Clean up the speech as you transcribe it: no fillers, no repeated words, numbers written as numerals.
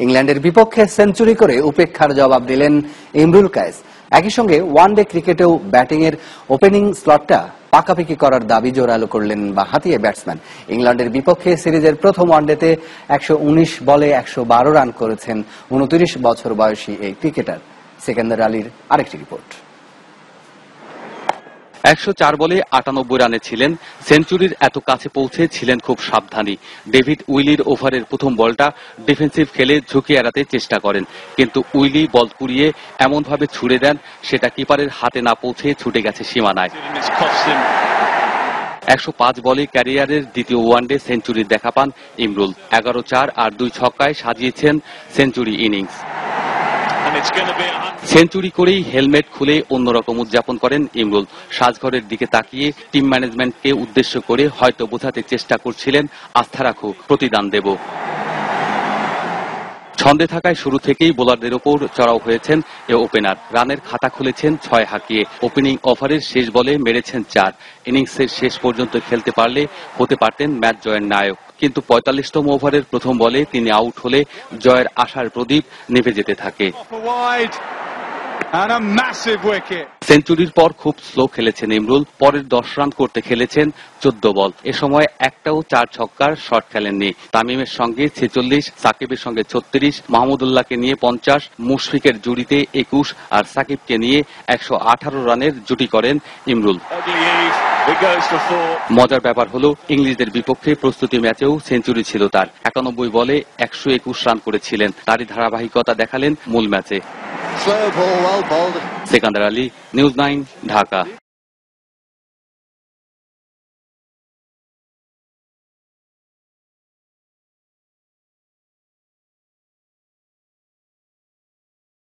ইংল্যান্ডের বিপক্ষে সেঞ্চুরি করে উপেক্ষার জবাব দিলেন ইমরুল কায়েস। একই সঙ্গে ওয়ানডে ক্রিকেটেও ব্যাটিংয়ের ওপেনিং স্লটটা পাকাপাকি করার দাবি জোরালো করলেন বাঁহাতি ব্যাটসম্যান। ইংল্যান্ডের বিপক্ষে সিরিজের প্রথম ওয়ানডেতে ১১৯ বলে ১১২ রান করেছেন ২৯ বছর বয়সী এই ক্রিকেটার। সেকেন্দার আলীর আরেকটি রিপোর্ট। ১০৪ বলে ৯৮ রানে ছিলেন। সেঞ্চুরির এত কাছে পৌঁছে ছিলেন খুব সাবধানী। ডেভিড উইলির ওভারের প্রথম বলটা ডিফেন্সিভ খেলে ঝুঁকি এড়াতে চেষ্টা করেন, কিন্তু উইলি বল কুড়িয়ে এমনভাবে ছুড়ে দেন সেটা কিপারের হাতে না পৌঁছে ছুটে গেছে সীমানায়। ১০৫ বলে ক্যারিয়ারের দ্বিতীয় ওয়ানডে সেঞ্চুরির দেখা পান ইমরুল। ১১-৪ আর ২ ছক্কায় সাজিয়েছেন সেঞ্চুরি ইনিংস। সেঞ্চুরি করেই হেলমেট খুলে অন্যরকম উদযাপন করেন ইমরুল। সাজঘরের দিকে তাকিয়ে টিম ম্যানেজমেন্টকে উদ্দেশ্য করে হয়তো বোঝাতে চেষ্টা করছিলেন, আস্থা রাখো, প্রতিদান দেব। ছন্দে থাকায় শুরু থেকেই বোলারদের ওপর চড়াও হয়েছেন এ ওপেনার। রানের খাতা খুলেছেন ৬ হাঁকিয়ে। ওপেনিং ওভারের শেষ বলে মেরেছেন ৪। ইনিংসের শেষ পর্যন্ত খেলতে পারলে হতে পারতেন ম্যাচ জয়ের নায়ক, কিন্তু ৪৫তম ওভারের প্রথম বলে তিনি আউট হলে জয়ের আশার প্রদীপ নিভে যেতে থাকে। সেঞ্চুরির পর খুব স্লো খেলেছেন ইমরুল। পরের ১০ রান করতে খেলেছেন ১৪ বল। এ সময় একটাও ৪ ছক্কার শট খেলেননি। তামিমের সঙ্গে ৪৬, সাকিবের সঙ্গে ৩৬, মাহমুদুল্লাহকে নিয়ে ৫০, মুশফিকের জুড়িতে ২১ আর সাকিবকে নিয়ে ১১৮ রানের জুটি করেন ইমরুল। মজার ব্যাপার হলো ইংলিশদের বিপক্ষে প্রস্তুতি ম্যাচেও সেঞ্চুরি ছিল তার। ৯১ বলে ১২১ রান করেছিলেন। তারই ধারাবাহিকতা দেখালেন মূল ম্যাচে। সেকেন্দার আলী, নিউজ ৯, ঢাকা।